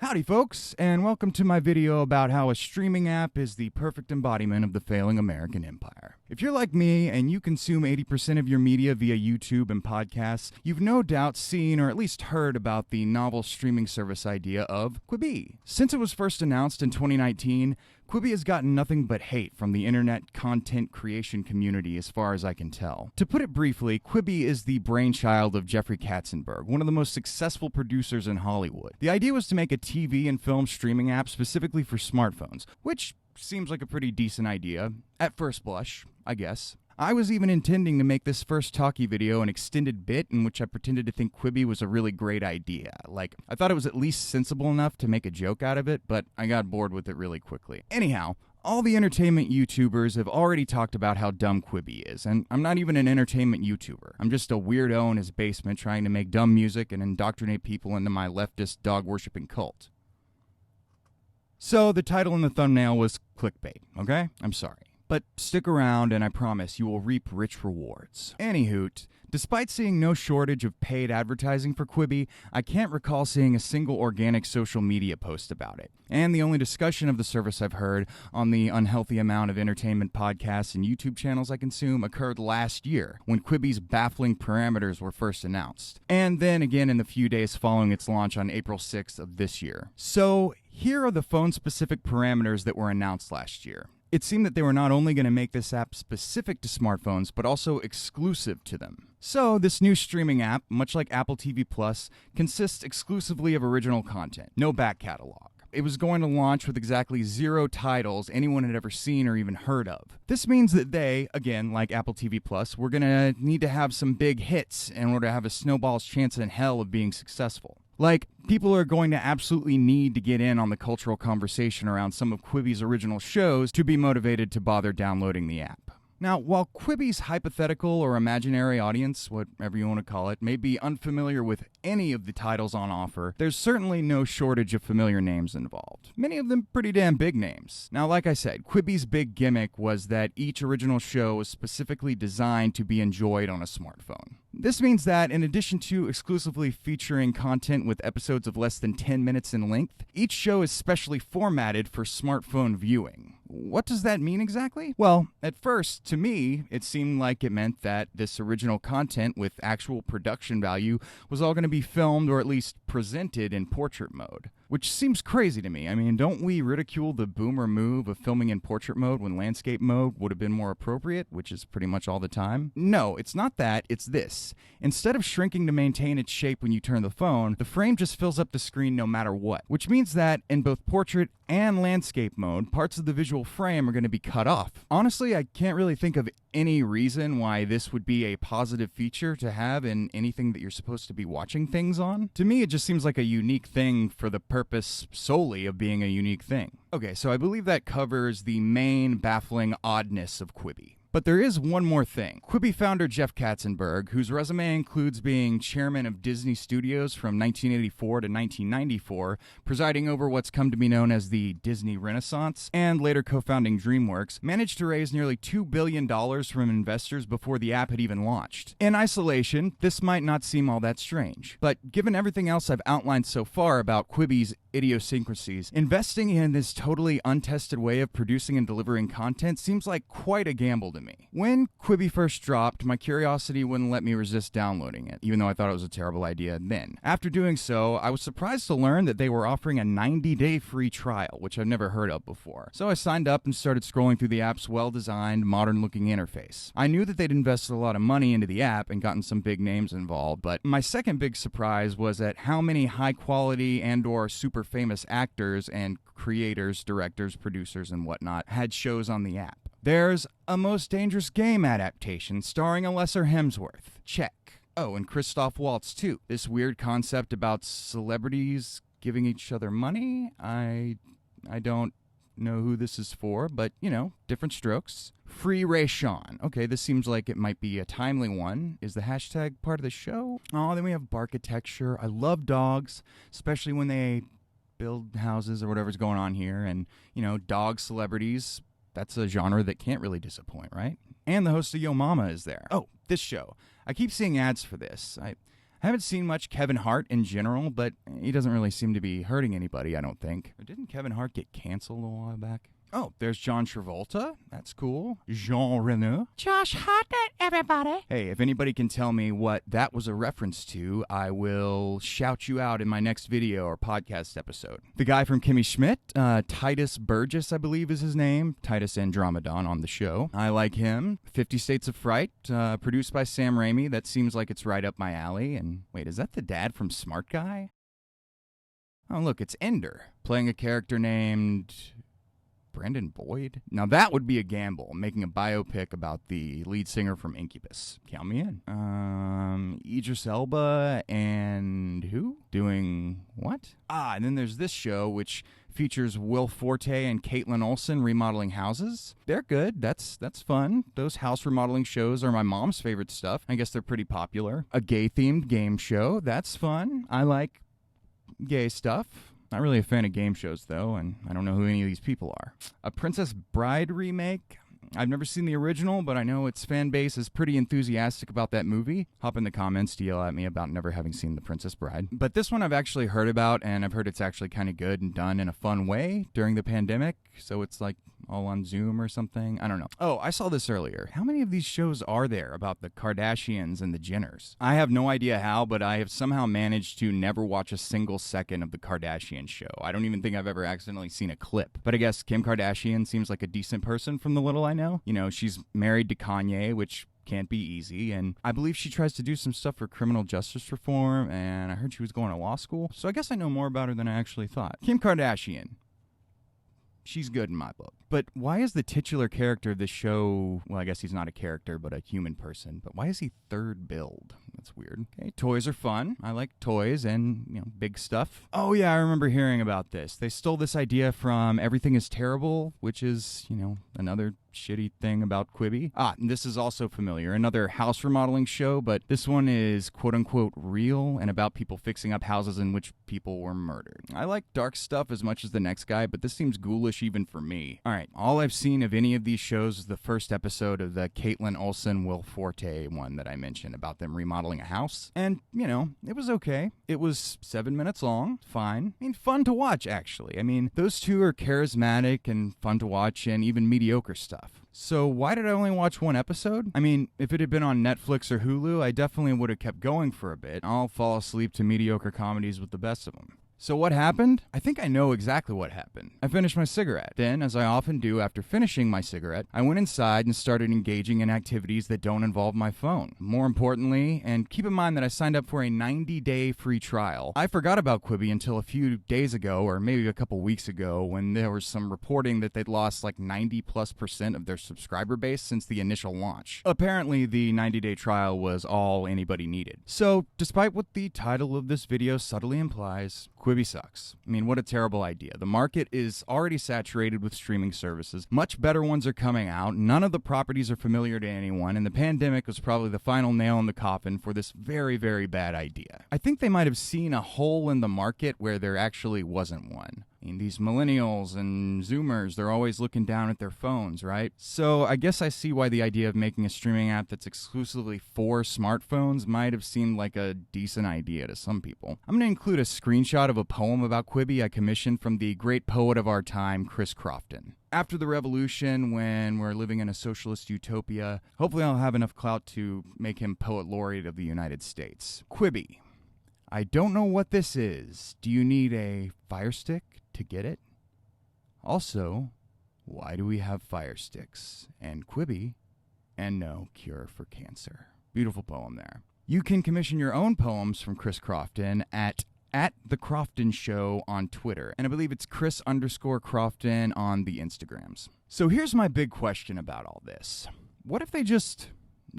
Howdy folks, and welcome to my video about how a streaming app is the perfect embodiment of the failing American empire. If you're like me and you consume 80% of your media via YouTube and podcasts, you've no doubt seen or at least heard about the novel streaming service idea of Quibi. Since it was first announced in 2019, Quibi has gotten nothing but hate from the internet content creation community as far as I can tell. To put it briefly, Quibi is the brainchild of Jeffrey Katzenberg, one of the most successful producers in Hollywood. The idea was to make a TV and film streaming app specifically for smartphones, which seems like a pretty decent idea, at first blush, I guess. I was even intending to make this first talkie video an extended bit in which I pretended to think Quibi was a really great idea. Like, I thought it was at least sensible enough to make a joke out of it, but I got bored with it really quickly. Anyhow, all the entertainment YouTubers have already talked about how dumb Quibi is, and I'm not even an entertainment YouTuber. I'm just a weirdo in his basement trying to make dumb music and indoctrinate people into my leftist dog-worshipping cult. So the title and the thumbnail was clickbait, okay? I'm sorry. But stick around and I promise you will reap rich rewards. Anywho, despite seeing no shortage of paid advertising for Quibi, I can't recall seeing a single organic social media post about it. And the only discussion of the service I've heard on the unhealthy amount of entertainment podcasts and YouTube channels I consume occurred last year, when Quibi's baffling parameters were first announced. And then again in the few days following its launch on April 6th of this year. So here are the phone-specific parameters that were announced last year. It seemed that they were not only going to make this app specific to smartphones, but also exclusive to them. So, this new streaming app, much like Apple TV Plus, consists exclusively of original content, no back catalog. It was going to launch with exactly 0 titles anyone had ever seen or even heard of. This means that they, again, like Apple TV Plus, were going to need to have some big hits in order to have a snowball's chance in hell of being successful. Like, people are going to absolutely need to get in on the cultural conversation around some of Quibi's original shows to be motivated to bother downloading the app. Now, while Quibi's hypothetical or imaginary audience, whatever you want to call it, may be unfamiliar with any of the titles on offer, there's certainly no shortage of familiar names involved. Many of them pretty damn big names. Now, like I said, Quibi's big gimmick was that each original show was specifically designed to be enjoyed on a smartphone. This means that, in addition to exclusively featuring content with episodes of less than 10 minutes in length, each show is specially formatted for smartphone viewing. What does that mean exactly? Well, at first, to me, it seemed like it meant that this original content with actual production value was all going to be filmed or at least presented in portrait mode. Which seems crazy to me. I mean, don't we ridicule the boomer move of filming in portrait mode when landscape mode would have been more appropriate, which is pretty much all the time? No, it's not that, it's this. Instead of shrinking to maintain its shape when you turn the phone, the frame just fills up the screen no matter what. Which means that in both portrait and landscape mode, parts of the visual frame are going to be cut off. Honestly, I can't really think of any reason why this would be a positive feature to have in anything that you're supposed to be watching things on. To me, it just seems like a unique thing for the purpose solely of being a unique thing. Okay, so I believe that covers the main baffling oddness of Quibi. But there is one more thing. Quibi founder Jeff Katzenberg, whose resume includes being chairman of Disney Studios from 1984 to 1994, presiding over what's come to be known as the Disney Renaissance, and later co-founding DreamWorks, managed to raise nearly $2 billion from investors before the app had even launched. In isolation, this might not seem all that strange. But given everything else I've outlined so far about Quibi's idiosyncrasies, investing in this totally untested way of producing and delivering content seems like quite a gamble to me. When Quibi first dropped, my curiosity wouldn't let me resist downloading it, even though I thought it was a terrible idea then. After doing so, I was surprised to learn that they were offering a 90-day free trial, which I've never heard of before. So I signed up and started scrolling through the app's well-designed, modern-looking interface. I knew that they'd invested a lot of money into the app and gotten some big names involved, but my second big surprise was at how many high-quality and/or super famous actors and creators, directors, producers, and whatnot had shows on the app. There's a Most Dangerous Game adaptation starring a lesser Hemsworth. Check. Oh, and Christoph Waltz, too. This weird concept about celebrities giving each other money? I don't know who this is for, but, you know, different strokes. Free Ray Sean. Okay, this seems like it might be a timely one. Is the hashtag part of the show? Oh, then we have Barkitecture. I love dogs, especially when they build houses or whatever's going on here. And, you know, dog celebrities, that's a genre that can't really disappoint, right? And the host of Yo Mama is there. Oh, this show. I keep seeing ads for this. I haven't seen much Kevin Hart in general, but he doesn't really seem to be hurting anybody, I don't think. Or didn't Kevin Hart get canceled a while back? Oh, there's John Travolta. That's cool. Jean Reno. Josh Hartnett, everybody. Hey, if anybody can tell me what that was a reference to, I will shout you out in my next video or podcast episode. The guy from Kimmy Schmidt, Titus Burgess, I believe is his name. Titus Andromedon on the show. I like him. 50 States of Fright, produced by Sam Raimi. That seems like it's right up my alley. And wait, is that the dad from Smart Guy? Oh, look, it's Ender, playing a character named Brandon Boyd? Now that would be a gamble, making a biopic about the lead singer from Incubus. Count me in. Idris Elba and who? Doing what? And then there's this show, which features Will Forte and Caitlin Olsen remodeling houses. They're good. That's fun. Those house remodeling shows are my mom's favorite stuff. I guess they're pretty popular. A gay-themed game show. That's fun. I like gay stuff. Not really a fan of game shows, though, and I don't know who any of these people are. A Princess Bride remake. I've never seen the original, but I know its fan base is pretty enthusiastic about that movie. Hop in the comments to yell at me about never having seen The Princess Bride. But this one I've actually heard about, and I've heard it's actually kind of good and done in a fun way during the pandemic, so it's like all on Zoom or something. I don't know. Oh, I saw this earlier. How many of these shows are there about the Kardashians and the Jenners? I have no idea how, but I have somehow managed to never watch a single second of the Kardashian show. I don't even think I've ever accidentally seen a clip. But I guess Kim Kardashian seems like a decent person from the little I know. You know, she's married to Kanye, which can't be easy, and I believe she tries to do some stuff for criminal justice reform, and I heard she was going to law school, so I guess I know more about her than I actually thought. Kim Kardashian. She's good in my book. But why is the titular character of this show, well, I guess he's not a character, but a human person, but why is he third build? That's weird. Okay, toys are fun. I like toys and, big stuff. Oh yeah, I remember hearing about this. They stole this idea from Everything is Terrible, which is, another shitty thing about Quibi. And this is also familiar. Another house remodeling show, but this one is quote-unquote real and about people fixing up houses in which people were murdered. I like dark stuff as much as the next guy, but this seems ghoulish even for me. Alright, all I've seen of any of these shows is the first episode of the Caitlin Olsen, Will Forte one that I mentioned about them remodeling a house. And, it was okay. It was 7 minutes long. Fine. Fun to watch, actually. Those two are charismatic and fun to watch and even mediocre stuff. So why did I only watch one episode? If it had been on Netflix or Hulu, I definitely would have kept going for a bit. I'll fall asleep to mediocre comedies with the best of them. So what happened? I think I know exactly what happened. I finished my cigarette. Then, as I often do after finishing my cigarette, I went inside and started engaging in activities that don't involve my phone. More importantly, and keep in mind that I signed up for a 90-day free trial, I forgot about Quibi until a few days ago, or maybe a couple weeks ago, when there was some reporting that they'd lost like 90+% of their subscriber base since the initial launch. Apparently, the 90-day trial was all anybody needed. So, despite what the title of this video subtly implies, Quibi sucks. What a terrible idea. The market is already saturated with streaming services. Much better ones are coming out. None of the properties are familiar to anyone, and the pandemic was probably the final nail in the coffin for this very, very bad idea. I think they might have seen a hole in the market where there actually wasn't one. These millennials and Zoomers, they're always looking down at their phones, right? So I guess I see why the idea of making a streaming app that's exclusively for smartphones might have seemed like a decent idea to some people. I'm going to include a screenshot of a poem about Quibi I commissioned from the great poet of our time, Chris Crofton. After the revolution, when we're living in a socialist utopia, hopefully I'll have enough clout to make him poet laureate of the United States. Quibi. I don't know what this is. Do you need a fire stick to get it? Also, why do we have fire sticks and Quibi and no cure for cancer? Beautiful poem there. You can commission your own poems from Chris Crofton at The Crofton Show on Twitter, and I believe it's Chris_Crofton on the Instagrams. So here's my big question about all this. What if they just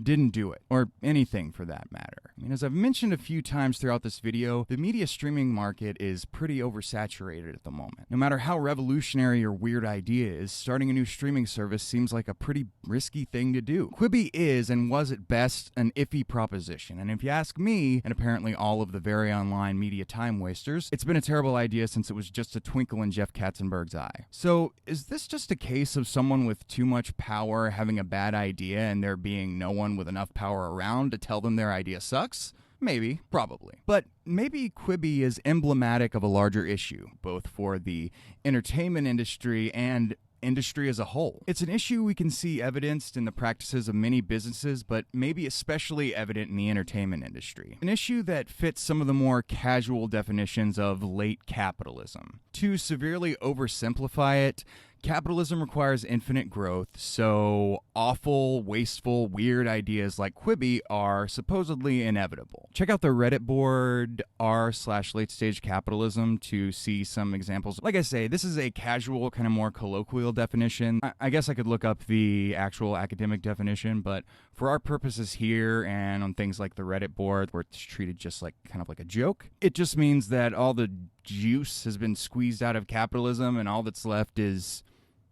didn't do it, or anything for that matter? As I've mentioned a few times throughout this video, the media streaming market is pretty oversaturated at the moment. No matter how revolutionary or weird idea is, starting a new streaming service seems like a pretty risky thing to do. Quibi is, and was at best, an iffy proposition, and if you ask me, and apparently all of the very online media time wasters, it's been a terrible idea since it was just a twinkle in Jeff Katzenberg's eye. So, is this just a case of someone with too much power having a bad idea and there being no one with enough power around to tell them their idea sucks? Maybe, probably. But maybe Quibi is emblematic of a larger issue, both for the entertainment industry and industry as a whole. It's an issue we can see evidenced in the practices of many businesses, but maybe especially evident in the entertainment industry. An issue that fits some of the more casual definitions of late capitalism. To severely oversimplify it, capitalism requires infinite growth, so awful, wasteful, weird ideas like Quibi are supposedly inevitable. Check out the Reddit board r/latestageCapitalism to see some examples. Like I say, this is a casual, kind of more colloquial definition. I guess I could look up the actual academic definition, but for our purposes here and on things like the Reddit board, where it's treated just like kind of like a joke, it just means that all the juice has been squeezed out of capitalism and all that's left is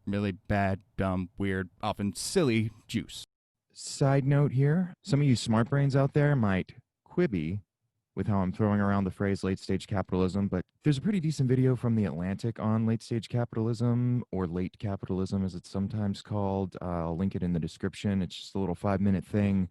really bad, dumb, weird, often silly juice. Side note here, some of you smart brains out there might Quibi with how I'm throwing around the phrase late-stage capitalism, but there's a pretty decent video from The Atlantic on late-stage capitalism, or late capitalism as it's sometimes called. I'll link it in the description. It's just a little 5-minute thing,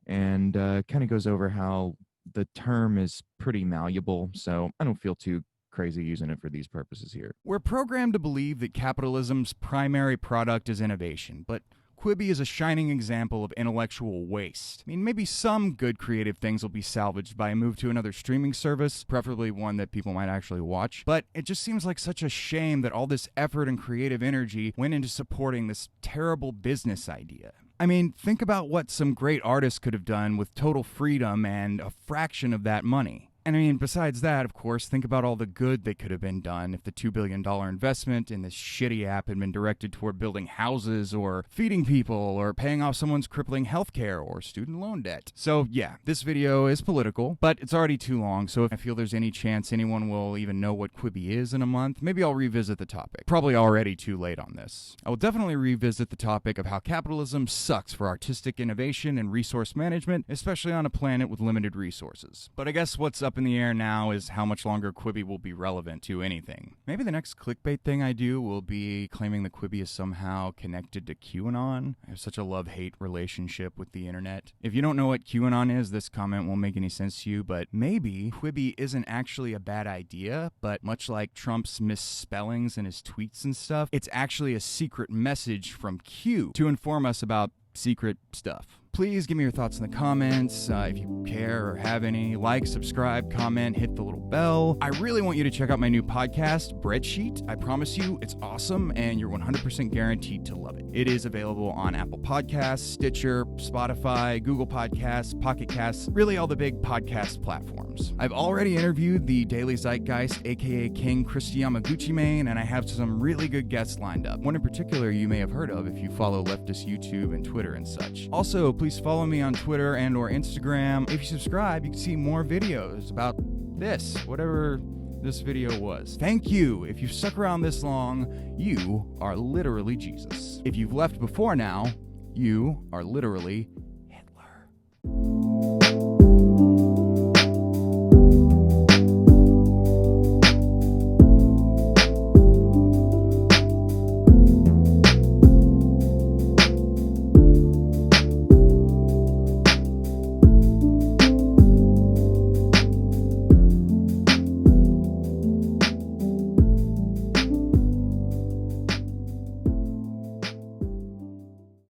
and kind of goes over how the term is pretty malleable, so I don't feel too crazy using it for these purposes here. We're programmed to believe that capitalism's primary product is innovation, but Quibi is a shining example of intellectual waste. I mean, maybe some good creative things will be salvaged by a move to another streaming service, preferably one that people might actually watch, but it just seems like such a shame that all this effort and creative energy went into supporting this terrible business idea. I mean, think about what some great artists could have done with total freedom and a fraction of that money. And I mean, besides that, of course, think about all the good that could have been done if the $2 billion investment in this shitty app had been directed toward building houses or feeding people or paying off someone's crippling healthcare or student loan debt. So yeah, this video is political, but it's already too long, so if I feel there's any chance anyone will even know what Quibi is in a month, maybe I'll revisit the topic. Probably already too late on this. I will definitely revisit the topic of how capitalism sucks for artistic innovation and resource management, especially on a planet with limited resources. But I guess what's up in the air now is how much longer Quibi will be relevant to anything. Maybe the next clickbait thing I do will be claiming that Quibi is somehow connected to QAnon. I have such a love-hate relationship with the internet. If you don't know what QAnon is, this comment won't make any sense to you, but maybe Quibi isn't actually a bad idea, but much like Trump's misspellings in his tweets and stuff, it's actually a secret message from Q to inform us about secret stuff. Please give me your thoughts in the comments. If you care or have any, like, subscribe, comment, hit the little bell. I really want you to check out my new podcast, Breadsheet. I promise you it's awesome and you're 100% guaranteed to love it. It is available on Apple Podcasts, Stitcher, Spotify, Google Podcasts, Pocket Casts, really all the big podcast platforms. I've already interviewed the Daily Zeitgeist, aka King Christy Yamaguchi Main, and I have some really good guests lined up. One in particular you may have heard of if you follow leftist YouTube and Twitter and such. Also, please follow me on Twitter and or Instagram. If you subscribe, you can see more videos about this, whatever this video was. Thank you. If you've stuck around this long, you are literally Jesus. If you've left before now, you are literally